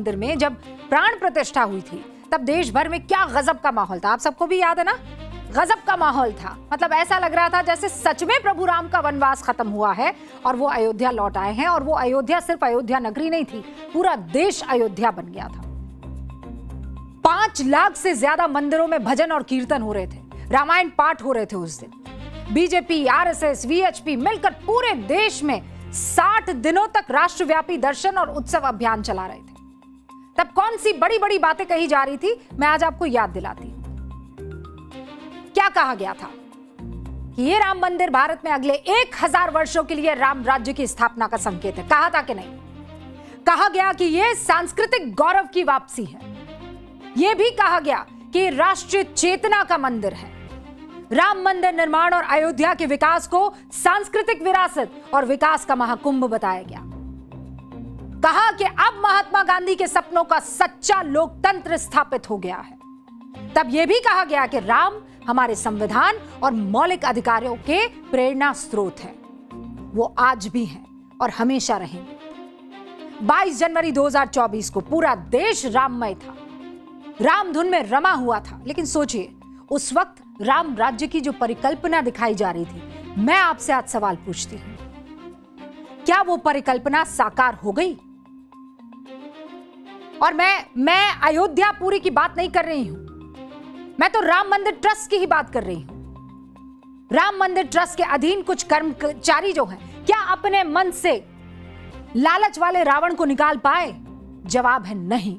मंदिर में जब प्राण प्रतिष्ठा हुई थी तब देश भर में क्या गजब का माहौल था। आप सबको भी याद है ना, गजब का माहौल था। मतलब ऐसा लग रहा था जैसे सच में प्रभु राम का वनवास खत्म हुआ है और वो अयोध्या लौट आए हैं। और वो अयोध्या सिर्फ अयोध्या नगरी नहीं थी, पूरा देश अयोध्या बन गया था। 5 लाख से ज्यादा मंदिरों में भजन और कीर्तन हो रहे थे, रामायण पाठ हो रहे थे उस दिन। बीजेपी, आरएसएस, वीएचपी मिलकर पूरे देश में 60 दिनों तक राष्ट्रव्यापी दर्शन और उत्सव अभियान चला रहे थे। तब कौन सी बड़ी बड़ी बातें कही जा रही थी, मैं आज आपको याद दिलाती हूं। क्या कहा गया था कि ये राम मंदिर भारत में अगले 1000 वर्षों के लिए राम राज्य की स्थापना का संकेत है। कहा था कि नहीं? कहा गया कि ये सांस्कृतिक गौरव की वापसी है। यह भी कहा गया कि राष्ट्रीय चेतना का मंदिर है। राम मंदिर निर्माण और अयोध्या के विकास को सांस्कृतिक विरासत और विकास का महाकुंभ बताया गया। कहा कि अब महात्मा गांधी के सपनों का सच्चा लोकतंत्र स्थापित हो गया है। तब यह भी कहा गया कि राम हमारे संविधान और मौलिक अधिकारों के प्रेरणा स्रोत हैं। वो आज भी हैं और हमेशा रहेंगे। 22 जनवरी 2024 को पूरा देश राममय था, राम धुन में रमा हुआ था। लेकिन सोचिए, उस वक्त राम राज्य की जो परिकल्पना दिखाई जा रही थी, मैं आपसे आज सवाल पूछती हूं, क्या वो परिकल्पना साकार हो गई? और मैं अयोध्यापुरी की बात नहीं कर रही हूं, मैं तो राम मंदिर ट्रस्ट की ही बात कर रही हूं। राम मंदिर ट्रस्ट के अधीन कुछ कर्मचारी जो हैं, क्या अपने मन से लालच वाले रावण को निकाल पाए? जवाब है नहीं।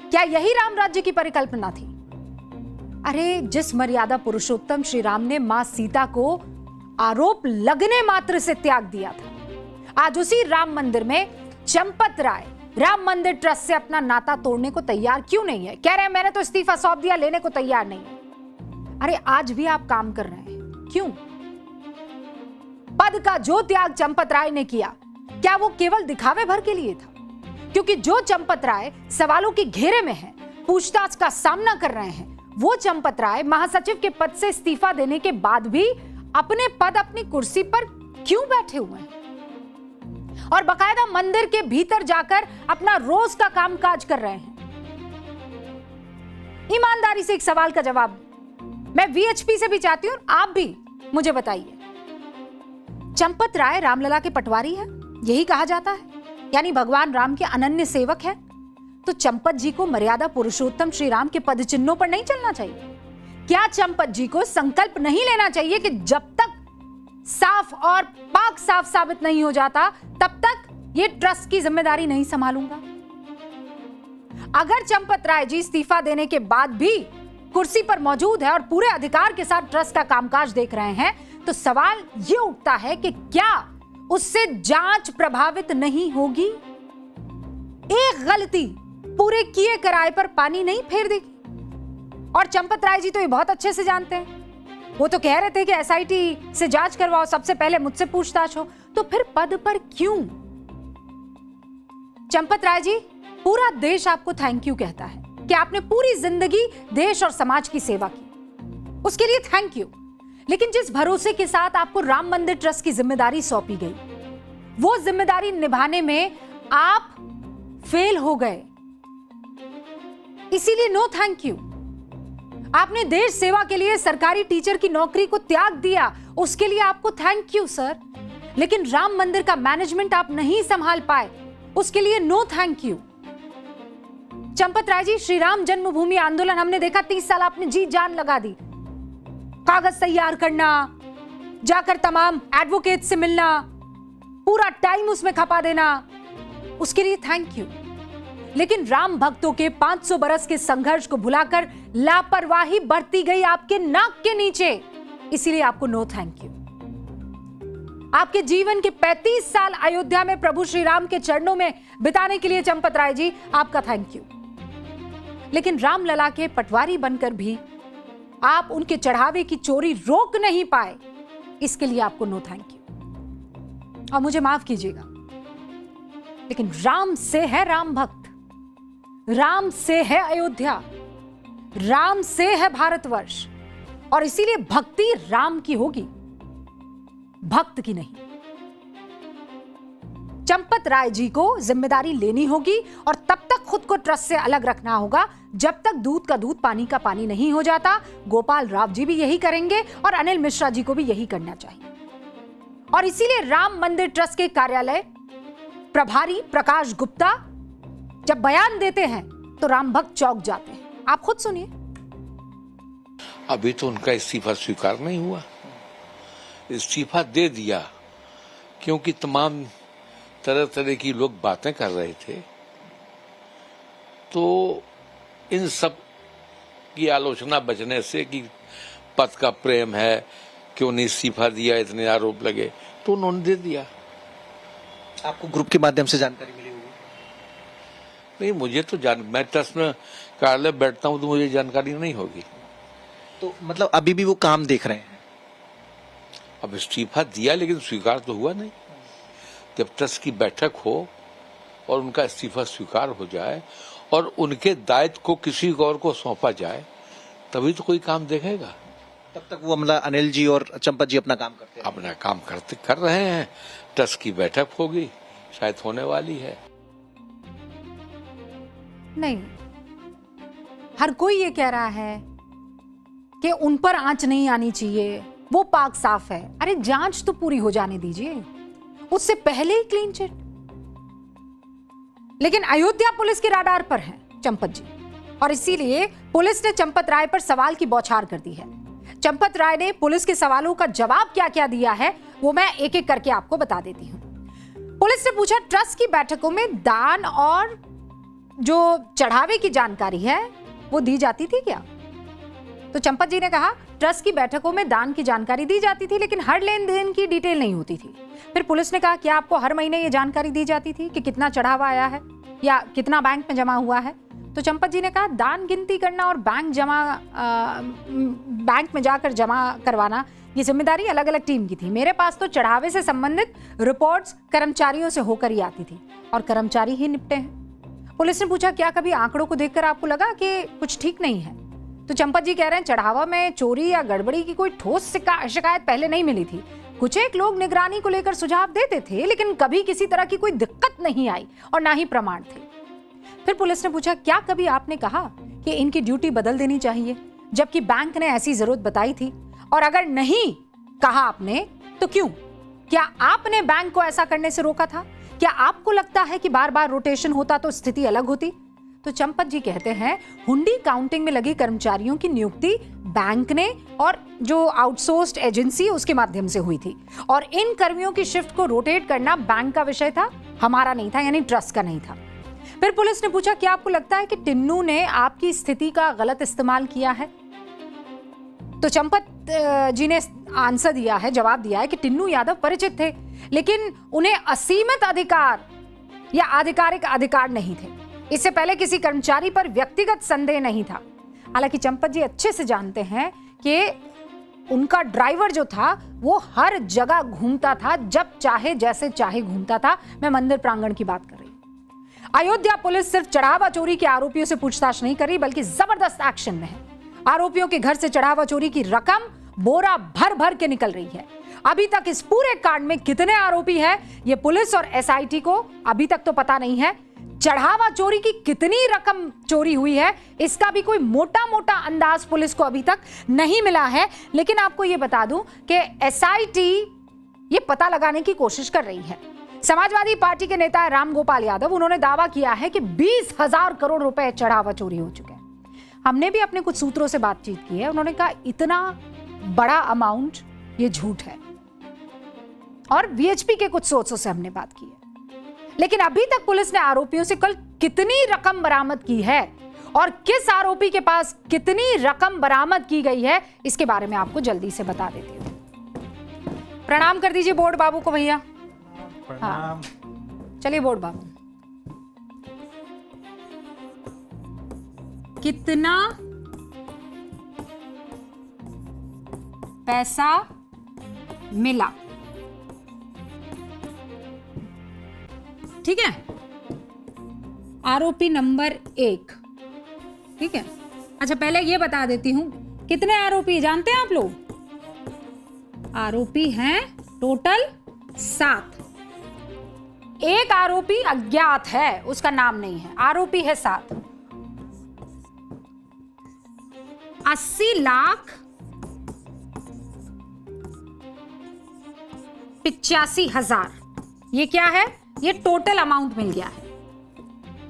क्या यही राम राज्य की परिकल्पना थी? अरे, जिस मर्यादा पुरुषोत्तम श्री राम ने मां सीता को आरोप लगने मात्र से त्याग दिया था, आज उसी राम मंदिर में चंपत राय राम मंदिर ट्रस्ट से अपना नाता तोड़ने को तैयार क्यों नहीं है? कह रहे हैं मैंने तो इस्तीफा सौंप दिया, लेने को तैयार नहीं है। अरे, आज भी आप काम कर रहे हैं, क्यों? पद का जो त्याग चंपत राय ने किया, क्या वो केवल दिखावे भर के लिए था? क्योंकि जो चंपत राय सवालों के घेरे में है, पूछताछ का सामना कर रहे हैं, वो चंपत राय महासचिव के पद से इस्तीफा देने के बाद भी अपने पद, अपनी कुर्सी पर क्यों बैठे हुए हैं और बकायदा मंदिर के भीतर जाकर अपना रोज का कामकाज कर रहे हैं? ईमानदारी से एक सवाल का जवाब मैं वीएचपी से भी चाहती हूं, आप भी मुझे बताइए। चंपत राय रामलला के पटवारी है, यही कहा जाता है, यानी भगवान राम के अनन्य सेवक है। तो चंपत जी को मर्यादा पुरुषोत्तम श्री राम के पद चिन्हों पर नहीं चलना चाहिए? क्या चंपत जी को संकल्प नहीं लेना चाहिए कि जब तक साफ और पाक साफ साबित नहीं हो जाता, तब तक ये ट्रस्ट की जिम्मेदारी नहीं संभालूंगा? अगर चंपत राय जी इस्तीफा देने के बाद भी कुर्सी पर मौजूद है और पूरे अधिकार के साथ ट्रस्ट का कामकाज देख रहे हैं, तो सवाल ये उठता है कि क्या उससे जांच प्रभावित नहीं होगी? एक गलती पूरे किए कराए पर पानी नहीं फेर देगी। और चंपत राय जी तो ये बहुत अच्छे से जानते हैं। वो तो कह रहे थे कि एसआईटी से जांच करवाओ, सबसे पहले मुझसे पूछताछ हो। तो फिर पद पर क्यों? चंपत राय जी, पूरा देश आपको थैंक यू कहता है कि आपने पूरी जिंदगी देश और समाज की सेवा की, उसके लिए थैंक यू। लेकिन जिस भरोसे के साथ आपको राम मंदिर ट्रस्ट की जिम्मेदारी सौंपी गई, वो जिम्मेदारी निभाने में आप फेल हो गए, इसीलिए नो थैंक यू। आपने देश सेवा के लिए सरकारी टीचर की नौकरी को त्याग दिया, उसके लिए आपको थैंक यू सर। लेकिन राम मंदिर का मैनेजमेंट आप नहीं संभाल पाए, उसके लिए no thank you. Champat Rai ji, Shri Ram जन्मभूमि आंदोलन हमने देखा, 30 साल आपने जी जान लगा दी, कागज तैयार करना, जाकर तमाम एडवोकेट से मिलना, पूरा टाइम उसमें खपा देना, उसके लिए थैंक यू। लेकिन राम भक्तों के 500 बरस के संघर्ष को भुलाकर लापरवाही बरती गई आपके नाक के नीचे, इसीलिए आपको नो थैंक यू। आपके जीवन के 35 साल अयोध्या में प्रभु श्री राम के चरणों में बिताने के लिए चंपत राय जी, आपका थैंक यू। लेकिन रामलला के पटवारी बनकर भी आप उनके चढ़ावे की चोरी रोक नहीं पाए, इसके लिए आपको नो थैंक यू। और मुझे माफ कीजिएगा, लेकिन राम से है राम भक्त, राम से है अयोध्या, राम से है भारतवर्ष, और इसीलिए भक्ति राम की होगी, भक्त की नहीं। चंपत राय जी को जिम्मेदारी लेनी होगी और तब तक खुद को ट्रस्ट से अलग रखना होगा जब तक दूध का दूध पानी का पानी नहीं हो जाता। गोपाल राव जी भी यही करेंगे और अनिल मिश्रा जी को भी यही करना चाहिए। और इसीलिए राम मंदिर ट्रस्ट के कार्यालय प्रभारी प्रकाश गुप्ता जब बयान देते हैं तो राम भक्त चौंक जाते हैं। आप खुद सुनिए। अभी तो उनका इस्तीफा स्वीकार नहीं हुआ, इस्तीफा दे दिया क्योंकि तमाम तरह तरह की लोग बातें कर रहे थे। तो इन सब की आलोचना बचने से कि पद का प्रेम है, क्यों नहीं इस्तीफा दिया, इतने आरोप लगे, तो उन्होंने दे दिया। आपको ग्रुप के माध्यम से जानकारी मिली होगी? नहीं, मुझे तो मैं ट्रस्ट में कार्यालय बैठता हूँ तो मुझे जानकारी नहीं होगी। तो मतलब अभी भी वो काम देख रहे हैं? अब इस्तीफा दिया लेकिन स्वीकार तो हुआ नहीं। जब ट्रस्ट की बैठक हो और उनका इस्तीफा स्वीकार हो जाए और उनके दायित्व को किसी और को सौंपा जाए तभी तो कोई काम देखेगा। तब तक वो मतलब अनिल जी और चंपत जी अपना काम करते हैं? अपना काम कर रहे हैं। ट्रस्ट की बैठक होगी, शायद होने वाली है। नहीं, हर कोई ये कह रहा है कि उन पर आंच नहीं आनी चाहिए, वो पाक साफ है। अरे जांच तो पूरी हो जाने दीजिए, उससे पहले ही क्लीन चिट। लेकिन अयोध्या पुलिस के राडार पर हैं चंपत जी और इसीलिए पुलिस ने चंपत राय पर सवाल की बौछार कर दी है। चंपत राय ने पुलिस के सवालों का जवाब क्या क्या दिया है वो मैं एक एक करके आपको बता देती हूं। पुलिस ने पूछा, ट्रस्ट की बैठकों में दान और जो चढ़ावे की जानकारी है वो दी जाती थी क्या? तो चंपत जी ने कहा, ट्रस्ट की बैठकों में दान की जानकारी दी जाती थी लेकिन हर लेन देन की डिटेल नहीं होती थी। फिर पुलिस ने कहा, क्या आपको हर महीने ये जानकारी दी जाती थी कि कितना चढ़ावा आया है या कितना बैंक में जमा हुआ है? तो चंपत जी ने कहा, दान गिनती करना और बैंक में जाकर जमा करवाना ये जिम्मेदारी अलग अलग टीम की थी। मेरे पास तो चढ़ावे से संबंधित रिपोर्ट्स कर्मचारियों से होकर ही आती थी और कर्मचारी ही निपटे हैं। पुलिस ने पूछा, क्या कभी आंकड़ों को देखकर आपको लगा कि कुछ ठीक नहीं है? तो चंपत जी कह रहे हैं, चढ़ावा में चोरी या गड़बड़ी की कोई ठोस शिकायत पहले नहीं मिली थी। कुछ एक लोग निगरानी को लेकर सुझाव देते थे लेकिन कभी किसी तरह की कोई दिक्कत नहीं आई और ना ही प्रमाण थे। फिर पुलिस ने पूछा, क्या कभी आपने कहा कि इनकी ड्यूटी बदल देनी चाहिए जबकि बैंक ने ऐसी जरूरत बताई थी? और अगर नहीं कहा आपने तो क्यों? क्या आपने बैंक को ऐसा करने से रोका था? क्या आपको लगता है कि बार बार रोटेशन होता तो स्थिति अलग होती? तो चंपत जी कहते हैं, हुंडी काउंटिंग में लगे कर्मचारियों की नियुक्ति बैंक ने और जो आउटसोर्स्ड एजेंसी उसके माध्यम से हुई थी और इन कर्मियों की शिफ्ट को रोटेट करना बैंक का विषय था, हमारा नहीं था, यानी ट्रस्ट का नहीं था। फिर पुलिस ने पूछा, क्या आपको लगता है कि टिन्नू ने आपकी स्थिति का गलत इस्तेमाल किया है? तो चंपत जी ने आंसर दिया है, जवाब दिया है कि टिन्नू यादव परिचित थे लेकिन उन्हें असीमित अधिकार या आधिकारिक अधिकार नहीं थे। इससे पहले किसी कर्मचारी पर व्यक्तिगत संदेह नहीं था। हालांकि चंपत जी अच्छे से जानते हैं कि उनका ड्राइवर जो था वो हर जगह घूमता था, जब चाहे जैसे चाहे घूमता था। मैं मंदिर प्रांगण की बात कर रही हूं। अयोध्या पुलिस सिर्फ चढ़ावा चोरी के आरोपियों से पूछताछ नहीं कर रही बल्कि जबरदस्त एक्शन में है। आरोपियों के घर से चढ़ावा चोरी की रकम बोरा भर भर के निकल रही है। अभी तक इस पूरे कांड में कितने आरोपी हैं ये पुलिस और एसआईटी को अभी तक तो पता नहीं है। चढ़ावा चोरी की कितनी रकम चोरी हुई है इसका भी कोई मोटा मोटा अंदाज पुलिस को अभी तक नहीं मिला है। लेकिन आपको यह बता दूं कि एसआईटी ये पता लगाने की कोशिश कर रही है। समाजवादी पार्टी के नेता राम गोपाल यादव, उन्होंने दावा किया है कि 20,000 करोड़ रुपए चढ़ावा चोरी हो चुके हैं। हमने भी अपने कुछ सूत्रों से बातचीत की है, उन्होंने कहा इतना बड़ा अमाउंट ये झूठ है। और वीएचपी के कुछ सोर्सों से हमने बात की है। लेकिन अभी तक पुलिस ने आरोपियों से कल कितनी रकम बरामद की है और किस आरोपी के पास कितनी रकम बरामद की गई है इसके बारे में आपको जल्दी से बता देती हूं। प्रणाम कर दीजिए बोर्ड बाबू को भैया। हाँ, चलिए बोर्ड बाबू, कितना पैसा मिला? ठीक है, आरोपी नंबर 1। ठीक है, अच्छा पहले ये बता देती हूं कितने आरोपी जानते हैं आप लोग? आरोपी हैं टोटल 7। एक आरोपी अज्ञात है, उसका नाम नहीं है, आरोपी है 7। 80,85,000 ये क्या है? ये टोटल अमाउंट मिल गया है।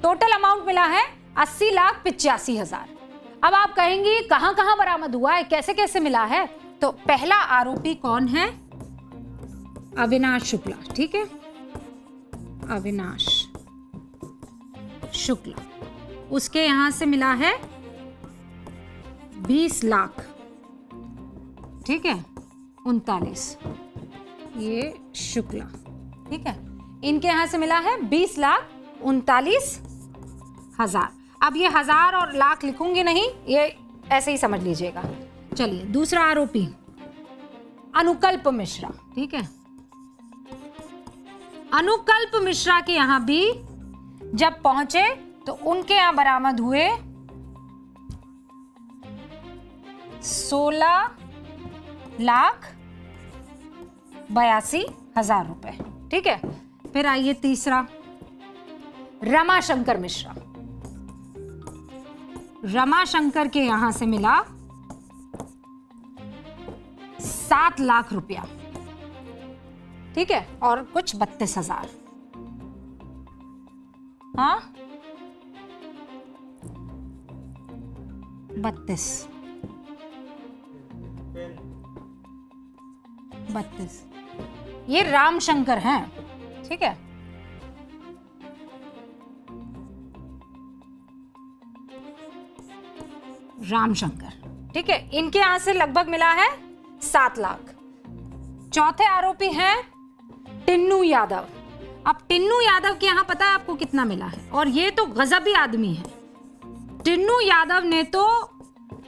टोटल अमाउंट मिला है 80,85,000। अब आप कहेंगे कहां कहां बरामद हुआ है, कैसे कैसे मिला है? तो पहला आरोपी कौन है? अविनाश शुक्ला। ठीक है, अविनाश शुक्ला, उसके यहां से मिला है 20 लाख। ठीक है, 39, ये शुक्ला। ठीक है, इनके यहां से मिला है 20,39,000। अब ये 1000 और लाख लिखूंगी नहीं, ये ऐसे ही समझ लीजिएगा। चलिए, दूसरा आरोपी अनुकल्प मिश्रा। ठीक है, अनुकल्प मिश्रा के यहां भी जब पहुंचे तो उनके यहां बरामद हुए 16,82,000 रुपए। ठीक है, फिर आइए तीसरा, रमाशंकर मिश्रा। रमाशंकर के यहां से मिला 7 लाख रुपया। ठीक है, और कुछ 32,000। हाँ, 32 ये रामशंकर हैं। ठीक है, रामशंकर। ठीक है, इनके यहां से लगभग मिला है 7 लाख। चौथे आरोपी हैं टिन्नू यादव। अब टिन्नू यादव के यहां पता है आपको कितना मिला है? और ये तो गजबी आदमी है। टिन्नू यादव ने तो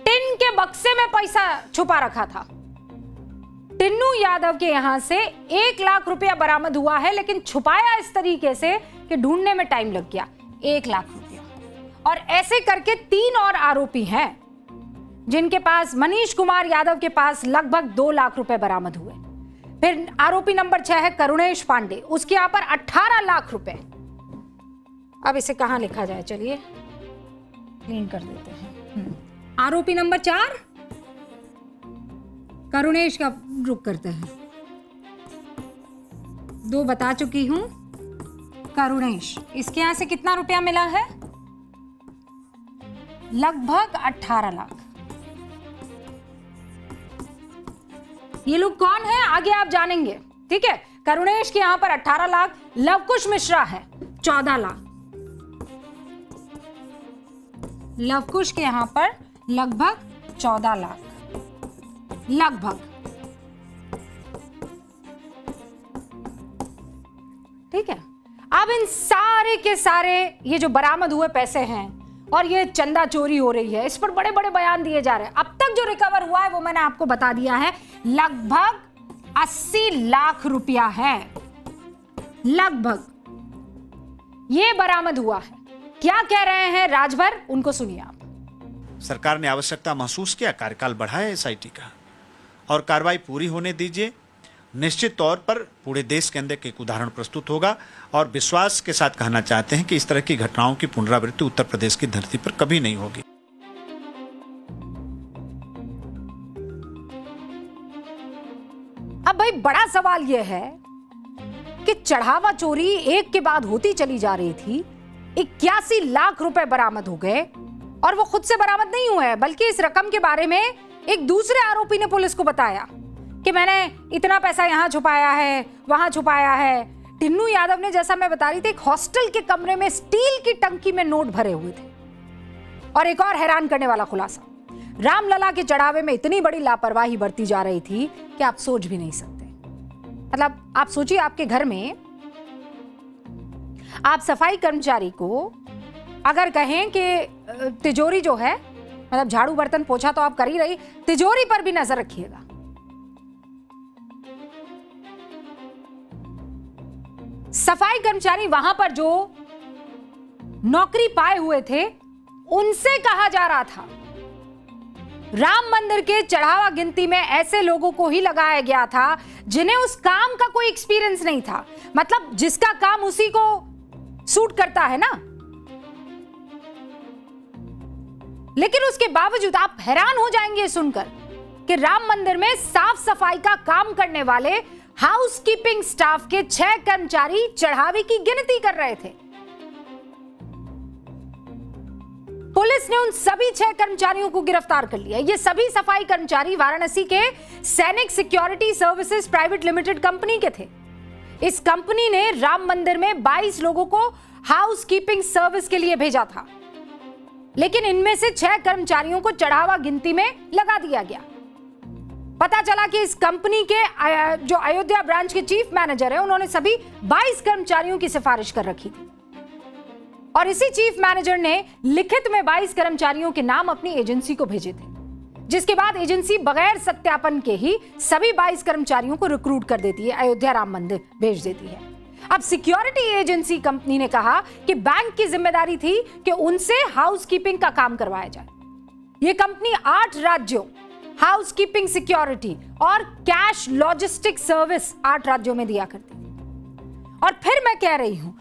टिन के बक्से में पैसा छुपा रखा था। टिन्नू यादव के यहां से 1 लाख रुपया बरामद हुआ है, लेकिन छुपाया इस तरीके से कि ढूंढने में टाइम लग गया। 1 लाख रुपया। और ऐसे करके 3 और आरोपी हैं जिनके पास, मनीष कुमार यादव के पास लगभग 2 लाख रुपए बरामद हुए। फिर आरोपी नंबर 6 है करुणेश पांडे, उसके यहां पर 18 लाख रुपए। अब इसे कहां लिखा जाए? चलिए क्लीन कर देते हैं। आरोपी नंबर 4 करुणेश का रुख करते हैं। 2 बता चुकी हूं, करुणेश। इसके यहां से कितना रुपया मिला है? लगभग 18 लाख। ये लोग कौन है आगे आप जानेंगे। ठीक है, करुणेश के यहां पर 18 लाख, लवकुश मिश्रा है 14 लाख। लवकुश के यहां पर लगभग 14 लाख, लगभग। ठीक है, अब इन सारे के सारे ये जो बरामद हुए पैसे हैं और ये चंदा चोरी हो रही है, इस पर बड़े बड़े बयान दिए जा रहे हैं। अब तक जो रिकवर हुआ है वो मैंने आपको बता दिया है, लगभग 80 लाख रुपया है। लगभग ये बरामद हुआ है। क्या कह रहे हैं राजभर, उनको सुनिए आप। सरकार ने आवश्यकता महसूस किया, कार्यकाल बढ़ाया एसआईटी का और कार्रवाई पूरी होने दीजिए। निश्चित तौर पर पूरे देश के अंदर एक उदाहरण प्रस्तुत होगा और विश्वास के साथ कहना चाहते हैं कि इस तरह की घटनाओं की पुनरावृत्ति उत्तर प्रदेश की धरती पर कभी नहीं होगी। अब भाई बड़ा सवाल यह है कि चढ़ावा चोरी एक के बाद होती चली जा रही थी, 81 लाख रुपए बरामद हो गए और वो खुद से बरामद नहीं हुए, बल्कि इस रकम के बारे में एक दूसरे आरोपी ने पुलिस को बताया कि मैंने इतना पैसा यहां छुपाया है, वहां छुपाया है। टिन्नू यादव ने, जैसा मैं बता रही थी, एक हॉस्टल के कमरे में स्टील की टंकी में नोट भरे हुए थे। और एक और हैरान करने वाला खुलासा, रामलला के चढ़ावे में इतनी बड़ी लापरवाही बरती जा रही थी कि आप सोच भी नहीं सकते। मतलब आप सोचिए, आपके घर में आप सफाई कर्मचारी को अगर कहें कि तिजोरी जो है, मतलब झाड़ू बर्तन पोछा तो आप कर ही रही, तिजोरी पर भी नजर रखिएगा। सफाई कर्मचारी वहां पर जो नौकरी पाए हुए थे, उनसे कहा जा रहा था राम मंदिर के चढ़ावा गिनती में ऐसे लोगों को ही लगाया गया था जिन्हें उस काम का कोई एक्सपीरियंस नहीं था। मतलब जिसका काम उसी को सूट करता है ना। लेकिन उसके बावजूद आप हैरान हो जाएंगे सुनकर कि राम मंदिर में साफ सफाई का काम करने वाले हाउसकीपिंग स्टाफ के 6 कर्मचारी चढ़ावे की गिनती कर रहे थे। पुलिस ने उन सभी 6 कर्मचारियों को गिरफ्तार कर लिया। ये सभी सफाई कर्मचारी वाराणसी के सैनिक security services private limited company के थे। इस कंपनी ने राम मंदिर में 22 लोगों को हाउसकीपिंग सर्विस के लिए भेजा था, लेकिन इनमें से 6 कर्मचारियों को चढ़ावा गिनती में लगा दिया गया। पता चला कि इस कंपनी के जो अयोध्या ब्रांच के चीफ मैनेजर हैं, उन्होंने सभी 22 कर्मचारियों की सिफारिश कर रखी थी और इसी चीफ मैनेजर ने लिखित में 22 कर्मचारियों के नाम अपनी एजेंसी को भेजे थे, जिसके बाद एजेंसी बगैर सत्यापन के ही सभी 22 कर्मचारियों को रिक्रूट कर देती है, अयोध्या राम मंदिर भेज देती है। अब सिक्योरिटी एजेंसी कंपनी ने कहा कि बैंक की जिम्मेदारी थी कि उनसे हाउसकीपिंग का काम करवाया जाए। यह कंपनी 8 राज्यों हाउसकीपिंग सिक्योरिटी और कैश लॉजिस्टिक सर्विस 8 राज्यों में दिया करती थी। और फिर मैं कह रही हूं